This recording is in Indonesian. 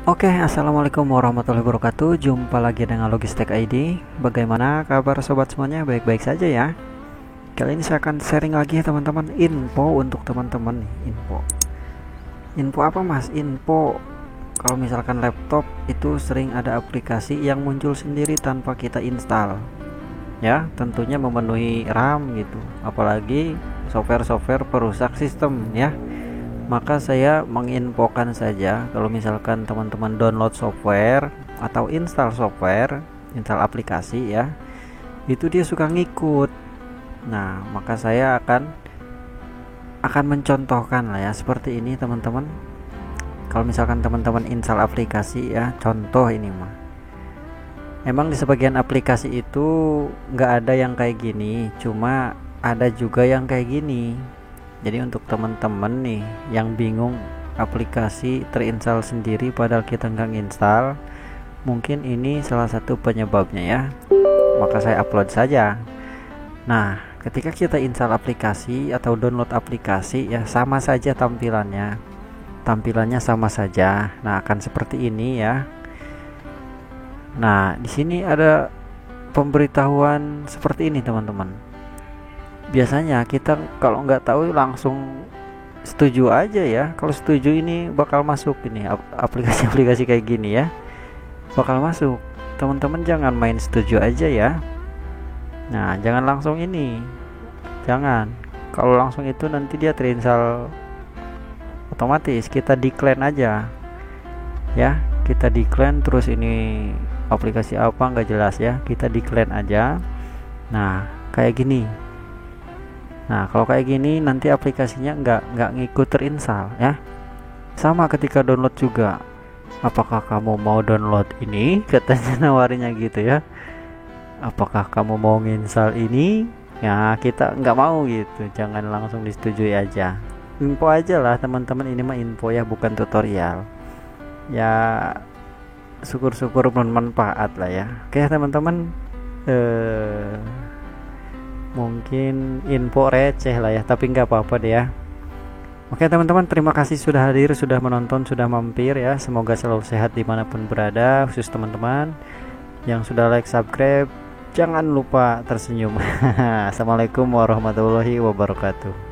Oke, assalamualaikum warahmatullahi wabarakatuh. Jumpa lagi dengan Logistek ID. Bagaimana kabar sobat semuanya? Baik-baik saja ya. Kali ini saya akan sharing lagi teman-teman info untuk teman-teman nih. Info apa mas? Info kalau misalkan laptop itu sering ada aplikasi yang muncul sendiri tanpa kita install. Ya, tentunya memenuhi RAM gitu. Apalagi software-software perusak sistem ya. Maka saya menginfokan saja kalau misalkan teman-teman download software atau install software, install aplikasi ya, itu dia suka ngikut. Nah, maka saya akan mencontohkan lah ya seperti ini teman-teman. Kalau misalkan teman-teman install aplikasi ya, contoh ini mah. Emang di sebagian aplikasi itu nggak ada yang kayak gini, cuma ada juga yang kayak gini. Jadi untuk teman-teman nih yang bingung aplikasi terinstall sendiri padahal kita nggak install, mungkin ini salah satu penyebabnya ya. Maka saya upload saja. Nah, ketika kita install aplikasi atau download aplikasi ya sama saja tampilannya. Tampilannya sama saja. Nah, akan seperti ini ya. Nah, di sini ada pemberitahuan seperti ini teman-teman. Biasanya kita kalau nggak tahu langsung setuju aja ya. Kalau setuju ini bakal masuk ini aplikasi-aplikasi kayak gini ya, bakal masuk. Teman-teman jangan main setuju aja ya. Nah, jangan langsung ini, jangan. Kalau langsung itu nanti dia terinstall otomatis. Kita decline aja ya, kita decline terus ini aplikasi apa nggak jelas ya, kita decline aja. Nah, kayak gini. Nah, kalau kayak gini nanti aplikasinya nggak ngikut terinstall ya. Sama ketika download juga. Apakah kamu mau download ini? Katanya nawarinya gitu ya. Apakah kamu mau nginstal ini? Ya, kita nggak mau gitu. Jangan langsung disetujui aja. Info aja lah teman-teman, ini mah info ya, bukan tutorial. Ya, syukur-syukur bermanfaat lah ya. Oke teman-teman. Mungkin info receh lah ya, tapi nggak apa-apa deh ya. Oke teman-teman, terima kasih sudah hadir, sudah menonton, sudah mampir ya. Semoga selalu sehat dimanapun berada, khusus teman-teman yang sudah like, subscribe, jangan lupa tersenyum. Assalamualaikum warahmatullahi wabarakatuh.